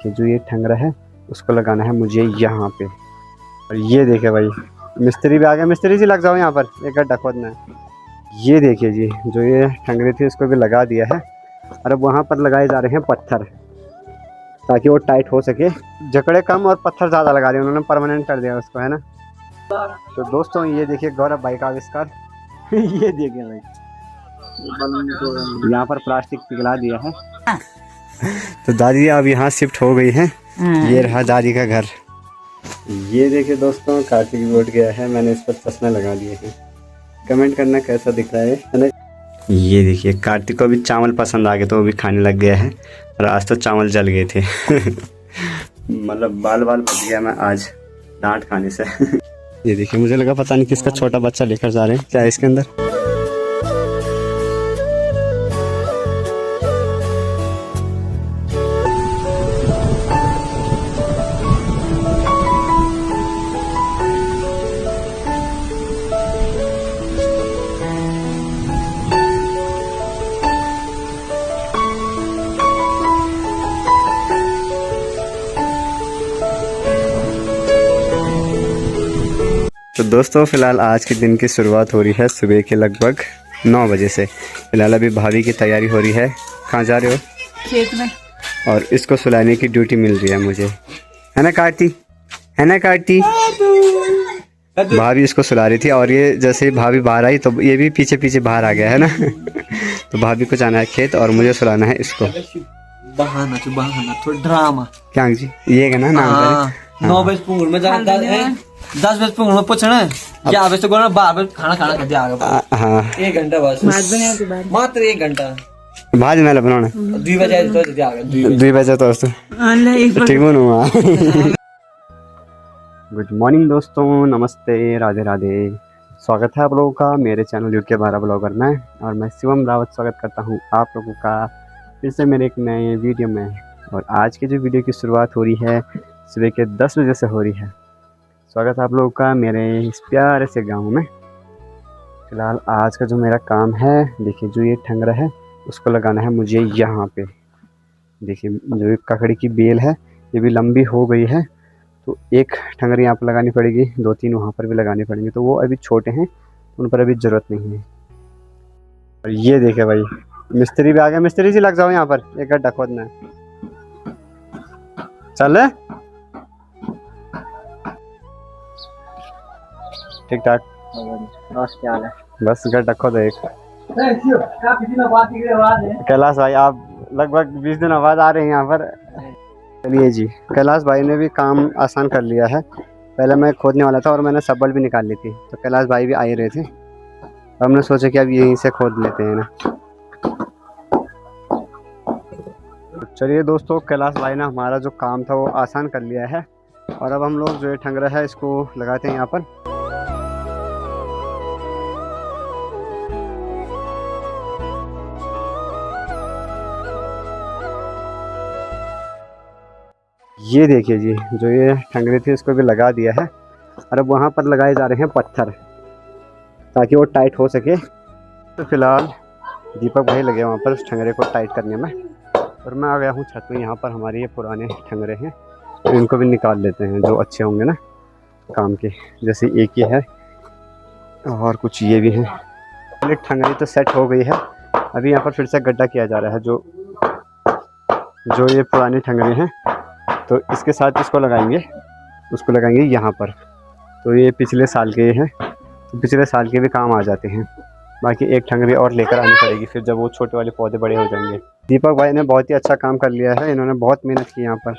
देखिए जो ये ठंगरा है उसको लगाना है मुझे यहाँ पे। और ये देखिए भाई मिस्त्री भी आ गया। मिस्त्री जी लग जाओ यहाँ पर, एक गड्ढा खोदना है। ये देखिए जी जो ये ठंगरी थी उसको भी लगा दिया है और अब वहाँ पर लगाए जा रहे हैं पत्थर ताकि वो टाइट हो सके। जकड़े कम और पत्थर ज़्यादा लगा दिए उन्होंने, परमानेंट कर दिया उसको, है ना। तो दोस्तों ये देखिए गौरव भाई का आविष्कार ये देखिए भाई यहाँ पर प्लास्टिक पिघला दिया है। तो दादी अब यहाँ शिफ्ट हो गई है। ये रहा दादी का घर। ये देखिए दोस्तों कार्तिक भी उठ गया है, मैंने इस पर चश्मे लगा दिए हैं। कमेंट करना कैसा दिख रहा है ना। ये देखिए कार्तिक को भी चावल पसंद आ गए तो वो भी खाने लग गया है और आज तो चावल जल गए थे मतलब बाल बच गया मैं आज डांट खाने से ये देखिए मुझे लगा पता नहीं किसका छोटा बच्चा लेकर जा रहे हैं, क्या है इसके अंदर। तो दोस्तों फ़िलहाल आज के दिन की शुरुआत हो रही है सुबह के लगभग 9 बजे से। फ़िलहाल अभी भाभी की तैयारी हो रही है। कहाँ जा रहे हो? खेत में। और इसको सुलाने की ड्यूटी मिल रही है मुझे, है ना कार्ती, है ना कार्ती। भाभी इसको सुला रही थी और ये जैसे भाभी बाहर आई तो ये भी पीछे पीछे बाहर आ गया है ना तो भाभी को जाना है खेत और मुझे सुलाना है इसको। बहाना थोड़ा ड्रामा क्या जी ये है ना नाम 9 बजे पुंगड़ में जाना 10 बजे पुंगड़ में पूछना क्या बजे तो 12 बजे खाना खा दिया आगे। हाँ 1 घंटा बस मात्र 1 घंटा भाज मेला बनाना 2 बजे तो दिया आगे 2 बजे तो ठीक हूँ। गुड मॉर्निंग दोस्तों, नमस्ते, राधे राधे। स्वागत है आप लोगों का मेरे चैनल UK 12 ब्लॉगर में और मैं शिवम रावत स्वागत करता हूँ आप लोगों का फिर से मेरे एक नए वीडियो में। और आज की जो वीडियो की शुरुआत हो रही है सुबह के 10 बजे से हो रही है। स्वागत है आप लोगों का मेरे इस प्यारे से गांव में। फ़िलहाल आज का जो मेरा काम है, देखिए जो ये ठंगरा है उसको लगाना है मुझे यहाँ पे। देखिए जो ये ककड़ी की बेल है ये भी लंबी हो गई है तो एक ठंगरी यहाँ पर लगानी पड़ेगी, 2-3 वहाँ पर भी लगानी पड़ेंगी। तो वो अभी छोटे हैं उन पर अभी ज़रूरत नहीं है। और ये देखिए भाई मिस्त्री भी आ गया। मिस्त्री जी लग जाओ यहाँ पर, एक गड्ढा खोदना है। चल ठीक ठाक, क्या हाल है? बस गड्ढा खोदो एक। कैलाश भाई आप लगभग 20 दिन बाद आ रहे हैं यहाँ पर। चलिए जी, कैलाश भाई ने भी काम आसान कर लिया है। पहले मैं खोदने वाला था और मैंने सब्बल भी निकाल ली थी तो कैलाश भाई भी आ ही रहे थे। हमने सोचा कि अब यहीं से खोद लेते हैं ना। चलिए दोस्तों कैलाश भाई ने हमारा जो काम था वो आसान कर लिया है और अब हम लोग जो ये ठंगरा है इसको लगाते हैं यहाँ पर। ये देखिए जी जो ये ठंगरी थी उसको भी लगा दिया है और अब वहाँ पर लगाए जा रहे हैं पत्थर ताकि वो टाइट हो सके। तो फिलहाल दीपक भाई लगे वहाँ पर उस ठंगरे को टाइट करने में और मैं आ गया हूँ छत में। यहाँ पर हमारे ये पुराने ठंगरे हैं तो इनको भी निकाल लेते हैं जो अच्छे होंगे ना काम के। जैसे एक ही है और कुछ ये भी हैं। पहले ठंगरी तो सेट हो गई है, अभी यहाँ पर फिर से गड्ढा किया जा रहा है। जो ये पुरानी ठंगरी हैं तो इसके साथ इसको लगाएंगे, उसको लगाएंगे यहाँ पर। तो ये पिछले साल के हैं तो पिछले साल के भी काम आ जाते हैं। बाकी एक ठंगरी और लेकर आनी पड़ेगी फिर जब वो छोटे वाले पौधे बड़े हो जाएंगे। दीपक भाई ने बहुत ही अच्छा काम कर लिया है, इन्होंने बहुत मेहनत की यहाँ पर।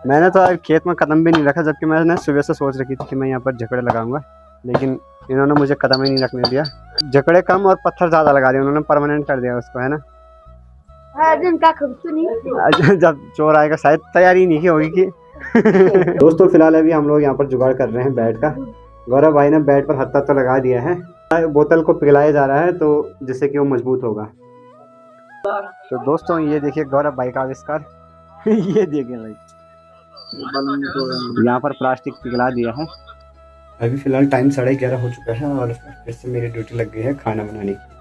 मैंने तो खेत में कदम भी नहीं रखा, जबकि मैंने सुबह से सोच रखी थी कि मैं यहाँ पर जकड़े लगाऊंगा, लेकिन इन्होंने मुझे कदम ही नहीं रखने दिया। जकड़े कम और पत्थर ज़्यादा लगा दिए उन्होंने, परमानेंट कर दिया उसको, है ना। जब चोर आएगा शायद तैयारी नहीं की होगी कि दोस्तों फिलहाल अभी हम लोग यहाँ पर जुगाड़ कर रहे हैं बेड का। गौरव भाई ने बेड पर हत्था तो लगा दिया है, बोतल को पिघलाया जा रहा है तो जिससे कि वो मजबूत होगा। तो दोस्तों ये देखिए गौरव भाई का आविष्कार ये देखिए भाई यहाँ पर प्लास्टिक पिघला दिया है। अभी फिलहाल टाइम 11:30 हो चुका है और फिर से मेरी ड्यूटी लग गई है खाना बनाने की।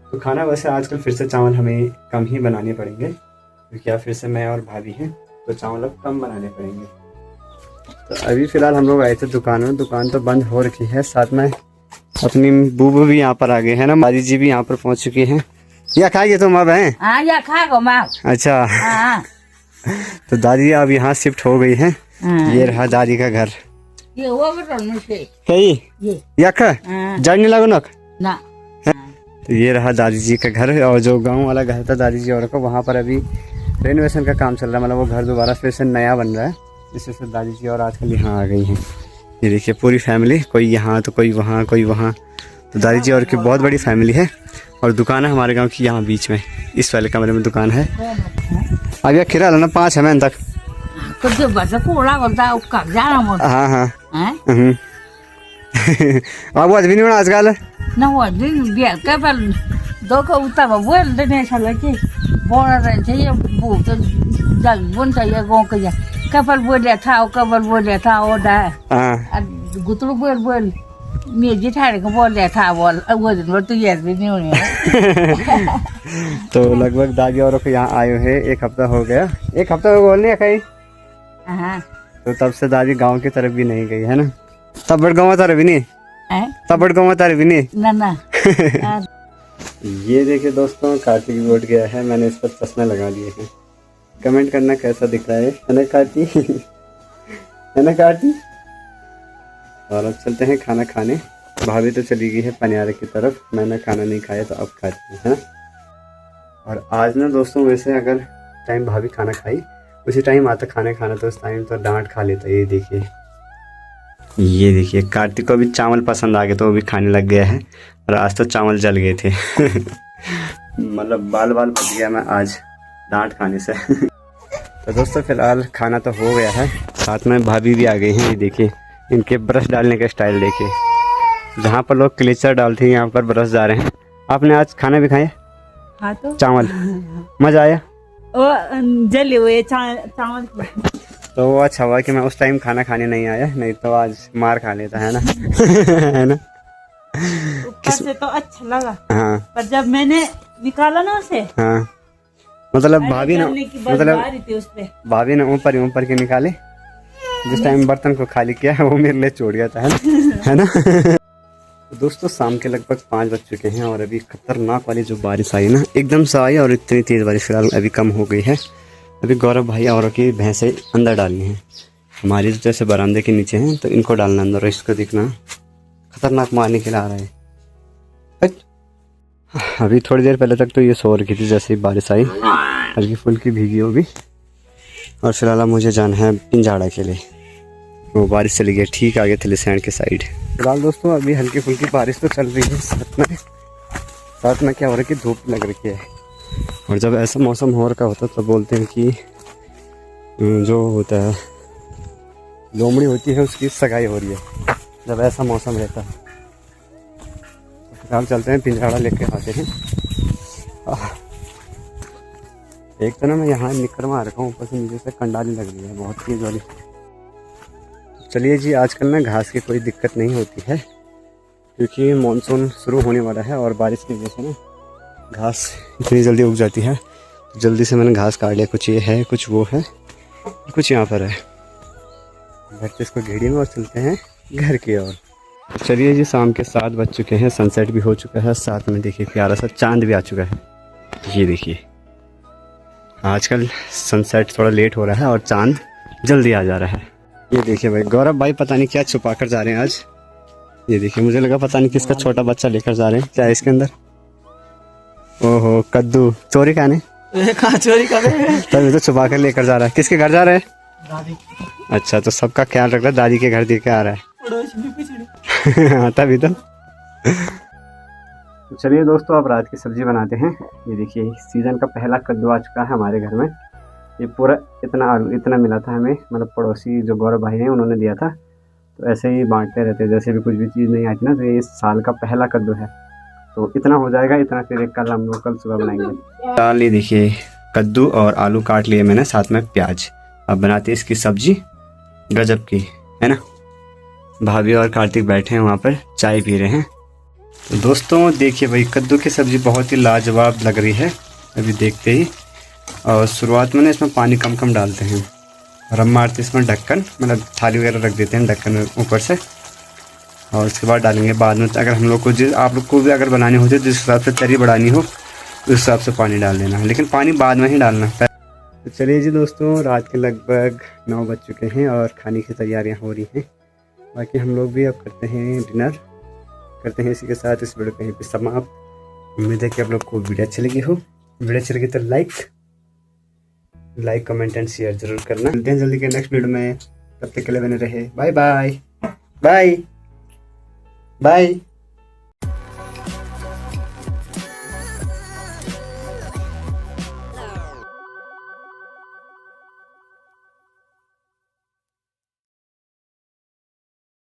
तो खाना वैसे आजकल फिर से चावल हमें कम ही बनाने पड़ेंगे क्योंकि अब फिर से मैं और भाभी हैं तो चावल अब कम बनाने पड़ेंगे। तो अभी फिलहाल हम लोग आए थे दुकान में, दुकान तो बंद हो रखी है। साथ में अपनी बूबू भी यहाँ पर आ गए हैं ना, मारी जी भी यहाँ पर पहुँच चुकी हैं। या खाएंगे तुम अब हैं? हाँ या खाएगा माँ। अच्छा हाँ। तो दादी अब यहाँ शिफ्ट हो गई है। ये रहा दादी का घर। ये वो मुझसे कही या खा जानने लगो ना। तो ये रहा दादी जी का घर। और जो गांव वाला घर था दादी जी और का, वहाँ पर अभी रेनोवेशन का काम चल रहा है, मतलब वो घर दोबारा फिर से नया बन रहा है। इसी से दादी जी और आजकल यहाँ आ गई हैं। ये देखिए पूरी फैमिली, कोई यहाँ तो कोई वहाँ कोई वहाँ। तो दादी जी और की बहुत बड़ी फैमिली है। और दुकान है हमारे गाँव की यहाँ बीच में, इस वाले कमरे में दुकान है। अब यह खिरा ना 5 है मैंने तक। हाँ हाँ अब आज भी नहीं बना आजकल ना वो दिन बिहार के पर दो को उतना बोल देने चला कि बोल रहे थे ये वो तो जल बोल चाहिए गाँव के जा कपल बोले था वो कपल बोले था वो दा गुतरू बोल बोल मेरी थारे को बोले था बोल वो दिन वो तो याद भी नहीं होने। तो लगभग दादी और को यहाँ आए हुए 1 हफ्ता हो गया। 1 हफ्ता हो बोलने कहीं। तो तब से दादी गांव की तरफ भी नहीं गई है ना। तब बड़ गाँव तरफ भी नहीं, तब बड़ गाँव तरफ भी नहीं ना। ये देखिए दोस्तों कार्तिक भी उठ गया है। मैंने इस पर चश्मे लगा दिए हैं। कमेंट करना कैसा दिख रहा है ना कार्ती है ना कार्ती। और अब चलते हैं खाना खाने। भाभी तो चली गई है पनियारे की तरफ, मैंने खाना नहीं खाया तो अब खाती है। और आज ना दोस्तों वैसे अगर टाइम भाभी खाना खाई उसी टाइम आता खाना खाना तो उस टाइम तो डांट खा लेता। ये देखिए कार्तिक को भी चावल पसंद आ गए तो वो भी खाने लग गया है। और आज तो चावल जल गए थे मतलब बाल बच गया मैं आज डांट खाने से। तो दोस्तों फिलहाल खाना तो हो गया है। साथ में भाभी भी आ गई हैं। ये देखिए इनके ब्रश डालने का स्टाइल देखिए, जहाँ पर लोग क्लीचर डालते हैं यहाँ पर ब्रश जा रहे हैं। आपने आज खाना भी खाया? हाँ तो चावल मजा आया? जले हुए चावल तो वो अच्छा हुआ कि मैं उस टाइम खाना खाने नहीं आया, नहीं तो आज मार खा लेता है ना है ना। ऊपर से तो अच्छा लगा। हाँ पर जब मैंने निकाला ना उसे, हाँ मतलब भाभी ने भाभी ने ऊपर के निकाले। जिस टाइम बर्तन को खाली किया वो मेरे लिए छोड़ गया था है ना। तो दोस्तों शाम के लगभग 5 बज चुके हैं और अभी खतरनाक वाली जो बारिश आई ना एकदम से आई और इतनी तेज़ बारिश फिलहाल अभी कम हो गई है। अभी गौरव भाई और की भैंसें अंदर डालनी है हमारी जैसे बरामदे के नीचे हैं, तो इनको डालना अंदर। और इसको दिखना खतरनाक मारने के लिए आ रहा है। अभी थोड़ी देर पहले तक तो ये सो रखी थी, जैसे ही बारिश आई हल्की फुल्की भीगी होगी। और फिलहाल मुझे जाना है पिंजाड़ा के लिए, वो बारिश चली गई ठीक आगे थलीसैंड के साइड। फिलहाल दोस्तों अभी हल्की फुल्की बारिश तो चल रही है, साथ में क्या हो रहा है कि धूप लग रही है। और जब ऐसा मौसम हो रखा होता तो बोलते हैं कि जो होता है लोमड़ी होती है उसकी सगाई हो रही है, जब ऐसा मौसम रहता है। तो फिलहाल चलते हैं पिंजाड़ा लेके आते हैं। एक तो ना मैं यहाँ निकल में आ रखा हूँ, ऊपर से नीचे से कंडाली लग रही है बहुत तेज वाली। चलिए जी आजकल ना घास की कोई दिक्कत नहीं होती है क्योंकि मानसून शुरू होने वाला है और बारिश की वजह से ना घास इतनी जल्दी उग जाती है। तो जल्दी से मैंने घास काट लिया, कुछ ये है कुछ वो है कुछ यहाँ पर है। बैठते इसको घेड़ी में और चलते हैं घर की ओर। चलिए जी शाम के 7 बज चुके हैं, सनसेट भी हो चुका है, साथ में देखिए प्यारा सा चांद भी आ चुका है। ये देखिए आजकल सनसेट थोड़ा लेट हो रहा है और चांद जल्दी आ जा रहा है। ये देखिए भाई गौरव भाई पता नहीं क्या छुपा कर जा रहे हैं आज। ये देखिए मुझे लगा पता नहीं किसका छोटा बच्चा लेकर जा रहे हैं, क्या है इसके अंदर। ओहो कद्दू चोरी खाने चोरी कर तभी तो छुपा कर लेकर जा रहा है। किसके घर जा रहे हैं? दादी। अच्छा तो सबका ख्याल रख रहा है, दादी के घर दे के आ रहा है। हाँ तभी तो। चलिए दोस्तों अब रात की सब्जी बनाते हैं। ये देखिए सीज़न का पहला कद्दू आ चुका है हमारे घर में। ये पूरा इतना आलू इतना मिला था हमें, मतलब पड़ोसी जो गौरव भाई हैं उन्होंने दिया था। तो ऐसे ही बांटते रहते हैं, जैसे भी कुछ भी चीज़ नहीं आती ना। तो ये इस साल का पहला कद्दू है, तो इतना हो जाएगा, इतना फिर एक कल हम लोग कल सुबह बनाएंगे। दाल ये देखिए कद्दू और आलू काट लिए मैंने, साथ में प्याज। अब बनाते हैं इसकी सब्जी गजब की, है ना। भाभी और कार्तिक बैठे हैं वहाँ पर चाय पी रहे हैं। तो दोस्तों देखिए भाई कद्दू की सब्ज़ी बहुत ही लाजवाब लग रही है अभी देखते ही। और शुरुआत में ना इसमें पानी कम कम डालते हैं और हम मारते इसमें ढक्कन, मतलब थाली वगैरह रख देते हैं ढक्कन में ऊपर से, और उसके बाद डालेंगे बाद में। अगर हम लोग को आप लोग को भी अगर बनानी होती है जिस हिसाब से तरी बढ़ानी हो उस हिसाब से पानी डाल देना, लेकिन पानी बाद में ही डालना। तो चलिए जी दोस्तों, रात के लगभग 9 बज चुके हैं और खाने की तैयारियां हो रही हैं। बाकी हम लोग भी अब करते हैं डिनर, करते हैं इसी के साथ इस वीडियो कहीं पर समाप्त। उम्मीद है कि आप लोग को वीडियो अच्छी लगी हो। वीडियो अच्छी लगी तो लाइक कमेंट एंड शेयर जरूर करना। मिलते हैं जल्दी के नेक्स्ट वीडियो में, तब तक के लिए बने रहे। Bye bye bye bye.